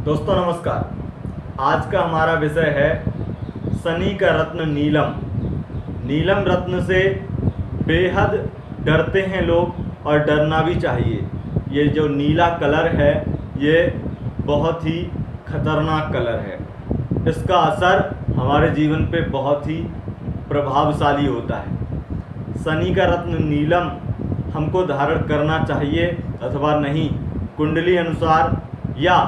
दोस्तों नमस्कार। आज का हमारा विषय है शनि का रत्न नीलम। नीलम रत्न से बेहद डरते हैं लोग और डरना भी चाहिए। ये जो नीला कलर है ये बहुत ही खतरनाक कलर है। इसका असर हमारे जीवन पे बहुत ही प्रभावशाली होता है। शनि का रत्न नीलम हमको धारण करना चाहिए अथवा नहीं, कुंडली अनुसार या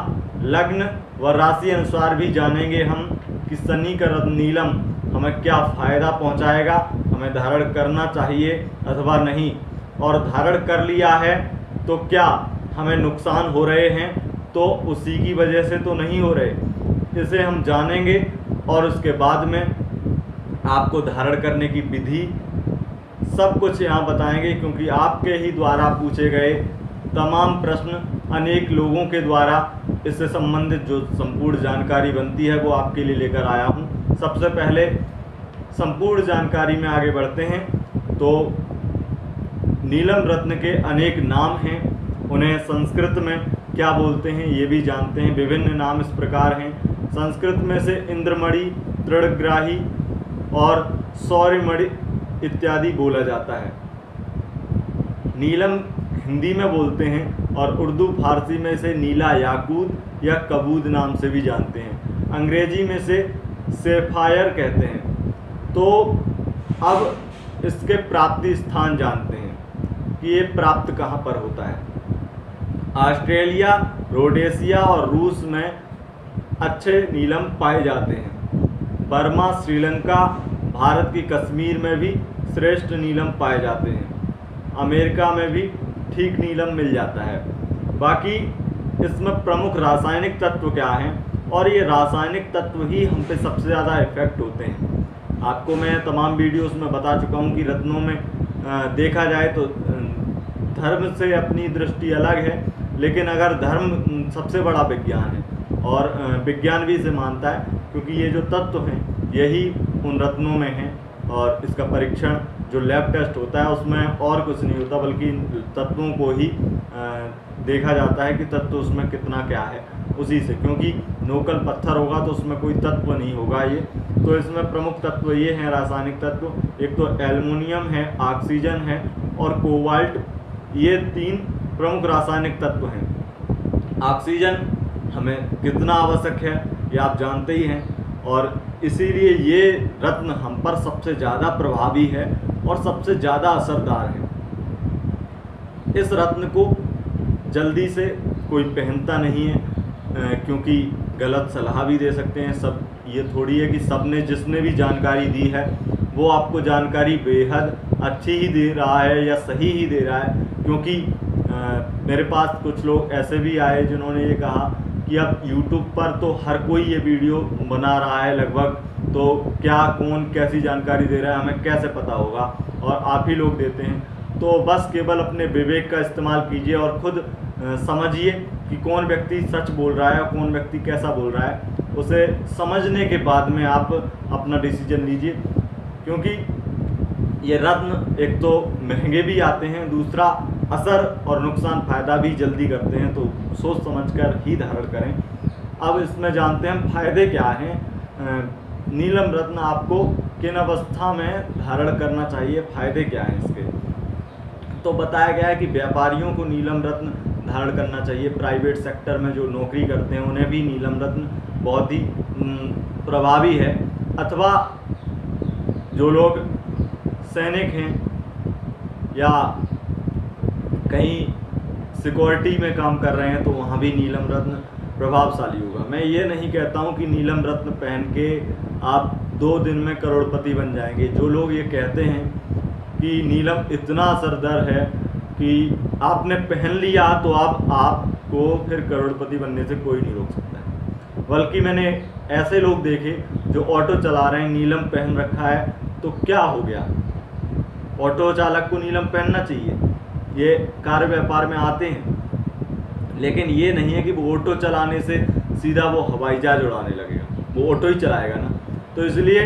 लग्न व राशि अनुसार भी जानेंगे हम कि शनि का रत्न नीलम हमें क्या फ़ायदा पहुंचाएगा, हमें धारण करना चाहिए अथवा नहीं, और धारण कर लिया है तो क्या हमें नुकसान हो रहे हैं, तो उसी की वजह से तो नहीं हो रहे। इसे हम जानेंगे और उसके बाद में आपको धारण करने की विधि सब कुछ यहाँ बताएंगे, क्योंकि आपके ही द्वारा पूछे गए तमाम प्रश्न अनेक लोगों के द्वारा इससे संबंधित जो संपूर्ण जानकारी बनती है वो आपके लिए लेकर आया हूँ। सबसे पहले संपूर्ण जानकारी में आगे बढ़ते हैं तो नीलम रत्न के अनेक नाम हैं, उन्हें संस्कृत में क्या बोलते हैं ये भी जानते हैं। विभिन्न नाम इस प्रकार हैं। संस्कृत में से इंद्रमणि, तृणग्राही और सौर्यमणि इत्यादि बोला जाता है। नीलम हिंदी में बोलते हैं और उर्दू फारसी में से नीला याकूत या कबूद नाम से भी जानते हैं। अंग्रेजी में से सेफायर कहते हैं। तो अब इसके प्राप्ति स्थान जानते हैं कि ये प्राप्त कहाँ पर होता है। ऑस्ट्रेलिया, रोडेशिया और रूस में अच्छे नीलम पाए जाते हैं। बर्मा, श्रीलंका, भारत की कश्मीर में भी श्रेष्ठ नीलम पाए जाते हैं। अमेरिका में भी ठीक नीलम मिल जाता है। बाकी इसमें प्रमुख रासायनिक तत्व क्या हैं, और ये रासायनिक तत्व ही हम पे सबसे ज़्यादा इफेक्ट होते हैं। आपको मैं तमाम वीडियोस में बता चुका हूँ कि रत्नों में देखा जाए तो धर्म से अपनी दृष्टि अलग है, लेकिन अगर धर्म सबसे बड़ा विज्ञान है और विज्ञान भी इसे मानता है, क्योंकि ये जो तत्व हैं यही उन रत्नों में हैं। और इसका परीक्षण जो लैब टेस्ट होता है उसमें और कुछ नहीं होता, बल्कि तत्वों को ही देखा जाता है कि तत्व उसमें कितना क्या है उसी से, क्योंकि नोकल पत्थर होगा तो उसमें कोई तत्व नहीं होगा। ये तो इसमें प्रमुख तत्व ये हैं रासायनिक तत्व। एक तो एल्युमिनियम है, ऑक्सीजन है और कोबाल्ट, ये 3 प्रमुख रासायनिक तत्व हैं। ऑक्सीजन हमें कितना आवश्यक है ये आप जानते ही हैं, और इसीलिए ये रत्न हम पर सबसे ज़्यादा प्रभावी है और सबसे ज़्यादा असरदार है। इस रत्न को जल्दी से कोई पहनता नहीं है, क्योंकि गलत सलाह भी दे सकते हैं सब। ये थोड़ी है कि सबने जिसने भी जानकारी दी है वो आपको जानकारी बेहद अच्छी ही दे रहा है या सही ही दे रहा है। क्योंकि मेरे पास कुछ लोग ऐसे भी आए जिन्होंने ये कहा कि अब YouTube पर तो हर कोई ये वीडियो बना रहा है लगभग, तो क्या कौन कैसी जानकारी दे रहा है हमें कैसे पता होगा, और आप ही लोग देते हैं। तो बस केवल अपने विवेक का इस्तेमाल कीजिए और खुद समझिए कि कौन व्यक्ति सच बोल रहा है और कौन व्यक्ति कैसा बोल रहा है। उसे समझने के बाद में आप अपना डिसीजन लीजिए, क्योंकि ये रत्न एक तो महंगे भी आते हैं, दूसरा असर और नुकसान फ़ायदा भी जल्दी करते हैं, तो सोच समझकर ही धारण करें। अब इसमें जानते हैं हम फायदे क्या हैं। नीलम रत्न आपको किन अवस्था में धारण करना चाहिए, फ़ायदे क्या हैं इसके, तो बताया गया है कि व्यापारियों को नीलम रत्न धारण करना चाहिए। प्राइवेट सेक्टर में जो नौकरी करते हैं उन्हें भी नीलम रत्न बहुत ही प्रभावी है। अथवा जो लोग सैनिक हैं या कहीं सिक्योरिटी में काम कर रहे हैं तो वहाँ भी नीलम रत्न प्रभावशाली होगा। मैं ये नहीं कहता हूँ कि नीलम रत्न पहन के आप 2 दिन में करोड़पति बन जाएंगे। जो लोग ये कहते हैं कि नीलम इतना असरदार है कि आपने पहन लिया तो आपको फिर करोड़पति बनने से कोई नहीं रोक सकता है। बल्कि मैंने ऐसे लोग देखे जो ऑटो चला रहे हैं, नीलम पहन रखा है, तो क्या हो गया, ऑटो चालक को नीलम पहनना चाहिए। ये कार्य व्यापार में आते हैं, लेकिन ये नहीं है कि वो ऑटो चलाने से सीधा वो हवाई जहाज उड़ाने लगेगा, वो ऑटो ही चलाएगा ना। तो इसलिए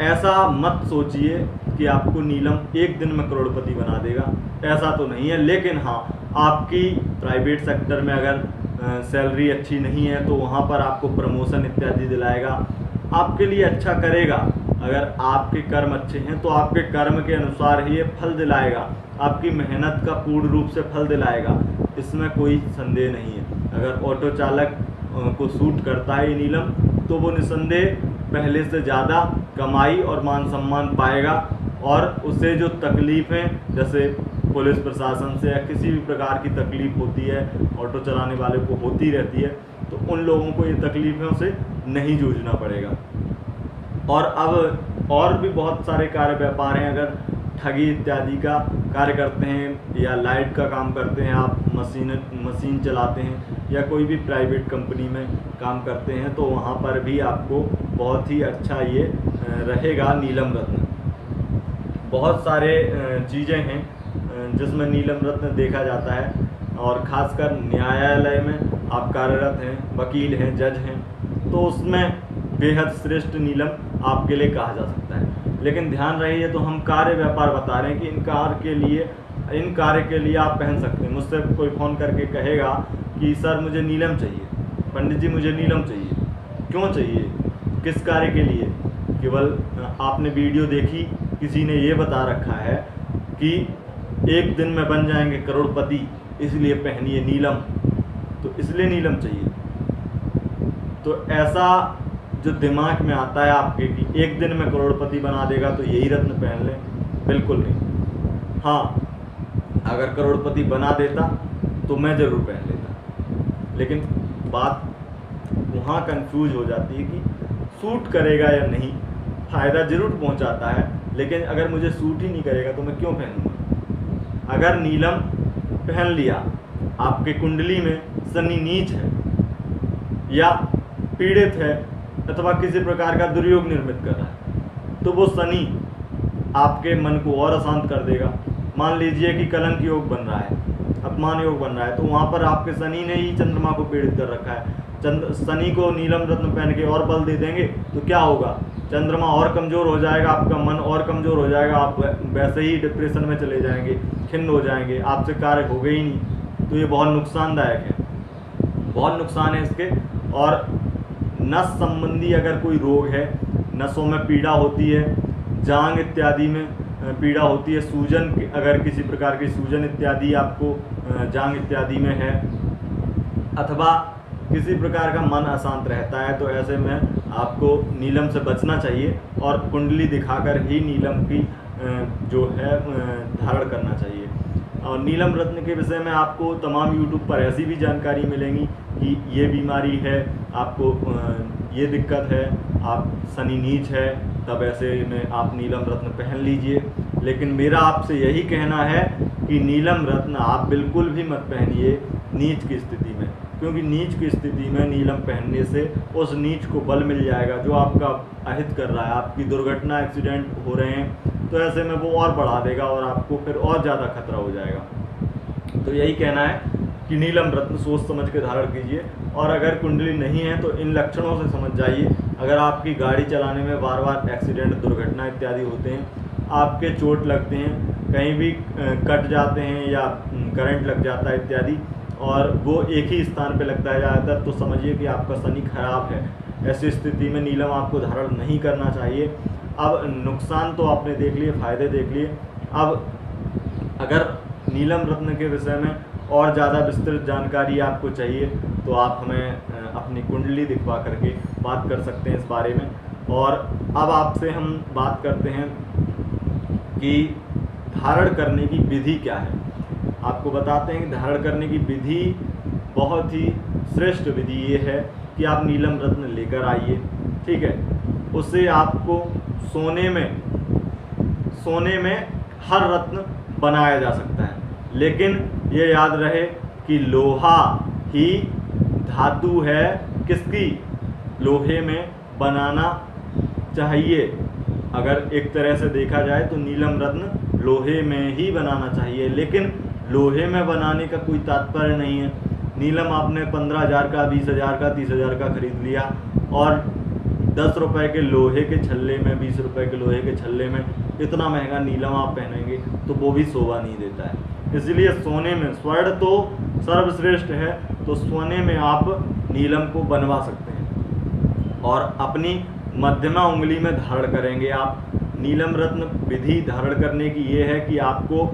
ऐसा मत सोचिए कि आपको नीलम एक दिन में करोड़पति बना देगा, ऐसा तो नहीं है। लेकिन हाँ, आपकी प्राइवेट सेक्टर में अगर सैलरी अच्छी नहीं है तो वहाँ पर आपको प्रमोशन इत्यादि दिलाएगा, आपके लिए अच्छा करेगा। अगर आपके कर्म अच्छे हैं तो आपके कर्म के अनुसार ही ये फल दिलाएगा, आपकी मेहनत का पूर्ण रूप से फल दिलाएगा, इसमें कोई संदेह नहीं है। अगर ऑटो चालक को सूट करता है ये नीलम तो वो निसंदेह पहले से ज़्यादा कमाई और मान सम्मान पाएगा, और उसे जो तकलीफ़ें जैसे पुलिस प्रशासन से या किसी भी प्रकार की तकलीफ़ होती है, ऑटो चलाने वाले को होती रहती है, तो उन लोगों को ये तकलीफ़ों से नहीं जूझना पड़ेगा। और अब और भी बहुत सारे कार्य व्यापार हैं। अगर ठगी इत्यादि का कार्य करते हैं या लाइट का काम करते हैं, आप मशीन चलाते हैं या कोई भी प्राइवेट कंपनी में काम करते हैं, तो वहाँ पर भी आपको बहुत ही अच्छा ये रहेगा नीलम रत्न। बहुत सारे चीज़ें हैं जिसमें नीलम रत्न देखा जाता है, और ख़ासकर न्यायालय में आप कार्यरत हैं, वकील हैं, जज हैं, तो उसमें बेहद श्रेष्ठ नीलम आपके लिए कहा जा सकता है। लेकिन ध्यान रहिए, तो हम कार्य व्यापार बता रहे हैं कि इन कार्य के लिए आप पहन सकते हैं। मुझसे कोई फ़ोन करके कहेगा कि सर मुझे नीलम चाहिए, पंडित जी मुझे नीलम चाहिए, क्यों चाहिए, किस कार्य के लिए? केवल आपने वीडियो देखी, किसी ने ये बता रखा है कि एक दिन में बन जाएंगे करोड़पति, इसलिए पहनिए नीलम, तो इसलिए नीलम चाहिए। तो ऐसा जो दिमाग में आता है आपके कि एक दिन में करोड़पति बना देगा तो यही रत्न पहन लें, बिल्कुल नहीं। हाँ, अगर करोड़पति बना देता तो मैं ज़रूर पहन लेता, लेकिन बात वहाँ कंफ्यूज हो जाती है कि सूट करेगा या नहीं। फ़ायदा ज़रूर पहुँचाता है, लेकिन अगर मुझे सूट ही नहीं करेगा तो मैं क्यों पहनूँगा? अगर नीलम पहन लिया, आपके कुंडली में शनि नीच है या पीड़ित है अथवा किसी प्रकार का दुर्योग निर्मित कर रहा है, तो वो शनि आपके मन को और अशांत कर देगा। मान लीजिए कि कलंक योग बन रहा है, अपमान योग बन रहा है, तो वहाँ पर आपके शनि ने ही चंद्रमा को पीड़ित कर रखा है। शनि को नीलम रत्न पहन के और बल दे देंगे तो क्या होगा? चंद्रमा और कमज़ोर हो जाएगा, आपका मन और कमज़ोर हो जाएगा, आप वैसे ही डिप्रेशन में चले जाएंगे, खिन्न हो जाएंगे, आपसे कार्य होगा ही नहीं। तो ये बहुत नुकसानदायक है, बहुत नुकसान है इसके। और नस संबंधी अगर कोई रोग है, नसों में पीड़ा होती है, जांग इत्यादि में पीड़ा होती है, सूजन, अगर किसी प्रकार की सूजन इत्यादि आपको जांग इत्यादि में है, अथवा किसी प्रकार का मन अशांत रहता है, तो ऐसे में आपको नीलम से बचना चाहिए और कुंडली दिखाकर ही नीलम की जो है धारण करना चाहिए। और नीलम रत्न के विषय में आपको तमाम यूट्यूब पर ऐसी भी जानकारी मिलेंगी कि ये बीमारी है, आपको ये दिक्कत है, आप शनि नीच है, तब ऐसे में आप नीलम रत्न पहन लीजिए। लेकिन मेरा आपसे यही कहना है कि नीलम रत्न आप बिल्कुल भी मत पहनिए नीच की स्थिति में, क्योंकि नीच की स्थिति में नीलम पहनने से उस नीच को बल मिल जाएगा जो आपका अहित कर रहा है, आपकी दुर्घटना, एक्सीडेंट हो रहे हैं, तो ऐसे में वो और बढ़ा देगा और आपको फिर और ज़्यादा खतरा हो जाएगा। तो यही कहना है कि नीलम रत्न सोच समझ के धारण कीजिए। और अगर कुंडली नहीं है तो इन लक्षणों से समझ जाइए। अगर आपकी गाड़ी चलाने में बार बार एक्सीडेंट, दुर्घटना इत्यादि होते हैं, आपके चोट लगते हैं, कहीं भी कट जाते हैं या करंट लग जाता है इत्यादि, और वो एक ही स्थान पे लगता है ज़्यादातर, तो समझिए कि आपका शनि खराब है। ऐसी स्थिति में नीलम आपको धारण नहीं करना चाहिए। अब नुकसान तो आपने देख लिए, फ़ायदे देख लिए। अब अगर नीलम रत्न के विषय में और ज़्यादा विस्तृत जानकारी आपको चाहिए तो आप हमें अपनी कुंडली दिखवा करके बात कर सकते हैं इस बारे में। और अब आपसे हम बात करते हैं कि धारण करने की विधि क्या है। आपको बताते हैं कि धारण करने की विधि, बहुत ही श्रेष्ठ विधि ये है कि आप नीलम रत्न लेकर आइए, ठीक है। उससे आपको सोने में हर रत्न बनाया जा सकता है, लेकिन ये याद रहे कि लोहा ही धातु है किसकी, लोहे में बनाना चाहिए। अगर एक तरह से देखा जाए तो नीलम रत्न लोहे में ही बनाना चाहिए, लेकिन लोहे में बनाने का कोई तात्पर्य नहीं है। नीलम आपने 15,000 का, 20,000 का, 30,000 का खरीद लिया और 10 रुपए के लोहे के छल्ले में, 20 रुपए के लोहे के छल्ले में इतना महंगा नीलम आप पहनेंगे तो वो भी शोभा नहीं देता है। इसलिए सोने में, स्वर्ण तो सर्वश्रेष्ठ है, तो सोने में आप नीलम को बनवा सकते हैं और अपनी मध्यमा उंगली में धारण करेंगे आप। नीलम रत्न विधि धारण करने की ये है कि आपको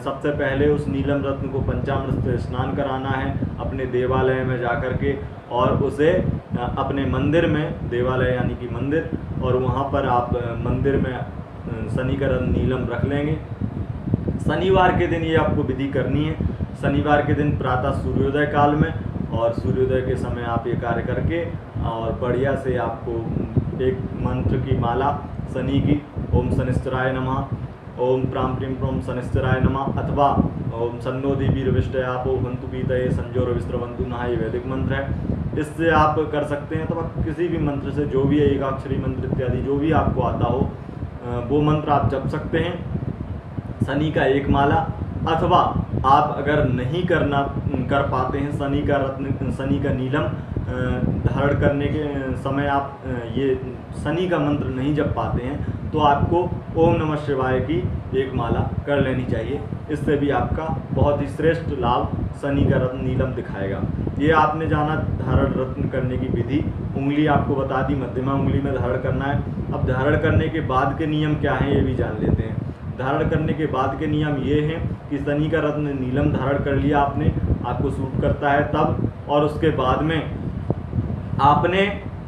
सबसे पहले उस नीलम रत्न को पंचामृत से स्नान कराना है अपने देवालय में जाकर के, और उसे अपने मंदिर में, देवालय यानी कि मंदिर, और वहाँ पर आप मंदिर में शनि का रत्न नीलम रख लेंगे। शनिवार के दिन ये आपको विधि करनी है। शनिवार के दिन प्रातः सूर्योदय काल में और सूर्योदय के समय आप ये कार्य करके और बढ़िया से आपको एक मंत्र की माला शनि की, ओम शनिश्चराय नमः, ओम प्रां प्रीं प्रों शनिश्चराय नमः, अथवा ओम सन्नो देवीर्विष्टयापो हन्तु पीतये संजोर विस्रवन्तु नः, ये वैदिक मंत्र है। इससे आप कर सकते हैं, अथवा किसी भी मंत्र से, जो भी है एकाक्षरी मंत्र इत्यादि जो भी आपको आता हो वो मंत्र आप जप सकते हैं। शनि का एक माला, अथवा आप अगर नहीं कर पाते हैं शनि का रत्न, शनि का नीलम धारण करने के समय आप ये शनि का मंत्र नहीं जप पाते हैं, तो आपको ओम नमः शिवाय की एक माला कर लेनी चाहिए। इससे भी आपका बहुत ही श्रेष्ठ लाभ शनि का रत्न नीलम दिखाएगा। ये आपने जाना धारण रत्न करने की विधि, उंगली आपको बता दी, मध्यमा उंगली में धारण करना है। अब धारण करने के बाद के नियम क्या हैं ये भी जान लेते हैं। धारण करने के बाद के नियम ये हैं कि शनि का रत्न नीलम धारण कर लिया आपने, आपको सूट करता है तब, और उसके बाद में आपने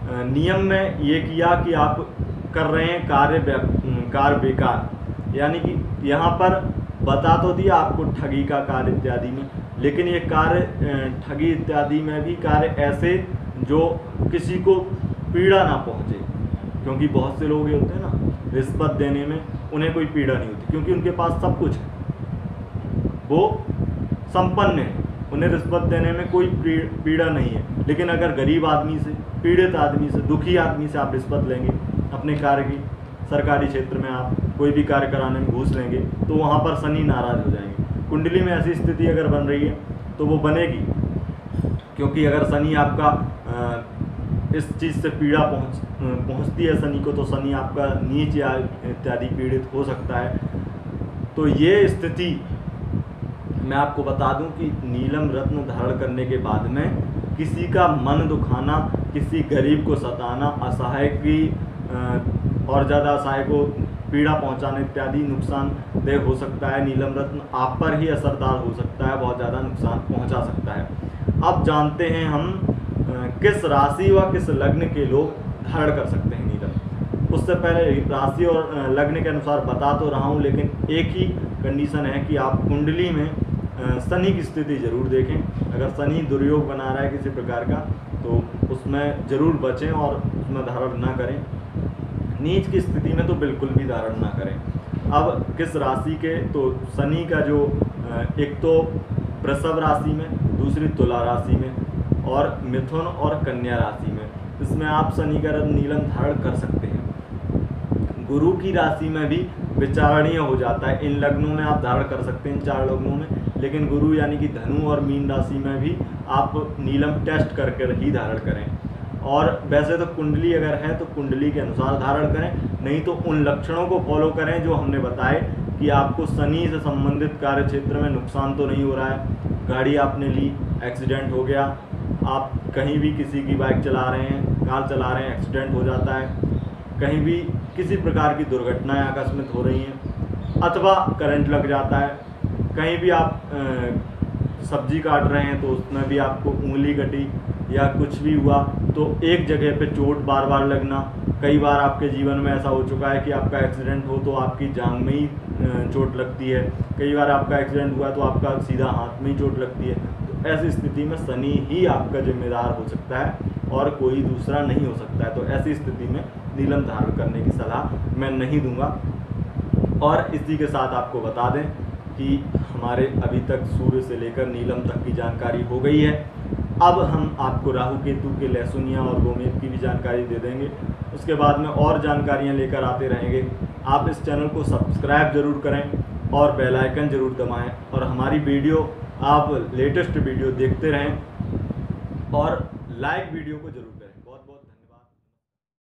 नियम में ये किया कि आप कर रहे हैं कार्य बेकार, यानी कि यहाँ पर बता तो दिया आपको ठगी का कार्य इत्यादि में, लेकिन ये कार्य ठगी इत्यादि में भी कार्य ऐसे जो किसी को पीड़ा ना पहुँचे, क्योंकि बहुत से लोग ये होते हैं ना, रिश्वत देने में उन्हें कोई पीड़ा नहीं होती क्योंकि उनके पास सब कुछ है, वो संपन्न है, उन्हें रिश्वत देने में कोई पीड़ा नहीं है। लेकिन अगर गरीब आदमी से, पीड़ित आदमी से, दुखी आदमी से आप रिश्वत लेंगे अपने कार्य की, सरकारी क्षेत्र में आप कोई भी कार्य कराने में घूस लेंगे, तो वहाँ पर शनि नाराज हो जाएंगे। कुंडली में ऐसी स्थिति अगर बन रही है तो वो बनेगी, क्योंकि अगर शनि आपका इस चीज़ से पीड़ा पहुँचती है शनि को, तो शनि आपका नीच या इत्यादि पीड़ित हो सकता है। तो ये स्थिति मैं आपको बता दूं कि नीलम रत्न धारण करने के बाद में किसी का मन दुखाना, किसी गरीब को सताना, असहाय की और ज़्यादा असहाय को पीड़ा पहुंचाना इत्यादि नुकसानदेह हो सकता है। नीलम रत्न आप पर ही असरदार हो सकता है, बहुत ज़्यादा नुकसान पहुंचा सकता है। अब जानते हैं हम किस राशि व किस लग्न के लोग धारण कर सकते हैं नीलम। उससे पहले राशि और लग्न के अनुसार बता तो रहा हूँ, लेकिन एक ही कंडीशन है कि आप कुंडली में शनि की स्थिति जरूर देखें। अगर शनि दुर्योग बना रहा है किसी प्रकार का, तो उसमें ज़रूर बचें और उसमें धारण ना करें। नीच की स्थिति में तो बिल्कुल भी धारण ना करें। अब किस राशि के, तो शनि का जो एक तो वृषभ राशि में, दूसरी तुला राशि में और मिथुन और कन्या राशि में, इसमें आप शनि का रत्न नीलम धारण कर सकते हैं। गुरु की राशि में भी विचारणीय हो जाता है, इन लग्नों में आप धारण कर सकते हैं, 4 लग्नों में, लेकिन गुरु यानी कि धनु और मीन राशि में भी आप नीलम टेस्ट करके ही धारण करें। और वैसे तो कुंडली अगर है तो कुंडली के अनुसार धारण करें, नहीं तो उन लक्षणों को फॉलो करें जो हमने बताए कि आपको शनि से संबंधित कार्य क्षेत्र में नुकसान तो नहीं हो रहा है। गाड़ी आपने ली, एक्सीडेंट हो गया, आप कहीं भी किसी की बाइक चला रहे हैं, कार चला रहे हैं, एक्सीडेंट हो जाता है, कहीं भी किसी प्रकार की दुर्घटनाएं आकस्मिक हो रही हैं, अथवा करंट लग जाता है, कहीं भी आप सब्जी काट रहे हैं तो उसमें भी आपको उंगली कटी या कुछ भी हुआ, तो एक जगह पे चोट बार बार लगना। कई बार आपके जीवन में ऐसा हो चुका है कि आपका एक्सीडेंट हो तो आपकी जांघ में ही चोट लगती है, कई बार आपका एक्सीडेंट हुआ तो आपका सीधा हाथ में ही चोट लगती है। तो ऐसी स्थिति में शनि ही आपका जिम्मेदार हो सकता है और कोई दूसरा नहीं हो सकता है। तो ऐसी स्थिति में नीलम धारण करने की सलाह मैं नहीं दूंगा। और इसी के साथ आपको बता दें कि हमारे अभी तक सूर्य से लेकर नीलम तक की जानकारी हो गई है। अब हम आपको राहु केतु के लहसुनिया और गोमेद की भी जानकारी दे देंगे। उसके बाद में और जानकारियां लेकर आते रहेंगे। आप इस चैनल को सब्सक्राइब जरूर करें और बेल आइकन जरूर दबाएं, और हमारी वीडियो आप लेटेस्ट वीडियो देखते रहें और लाइक वीडियो को जरूर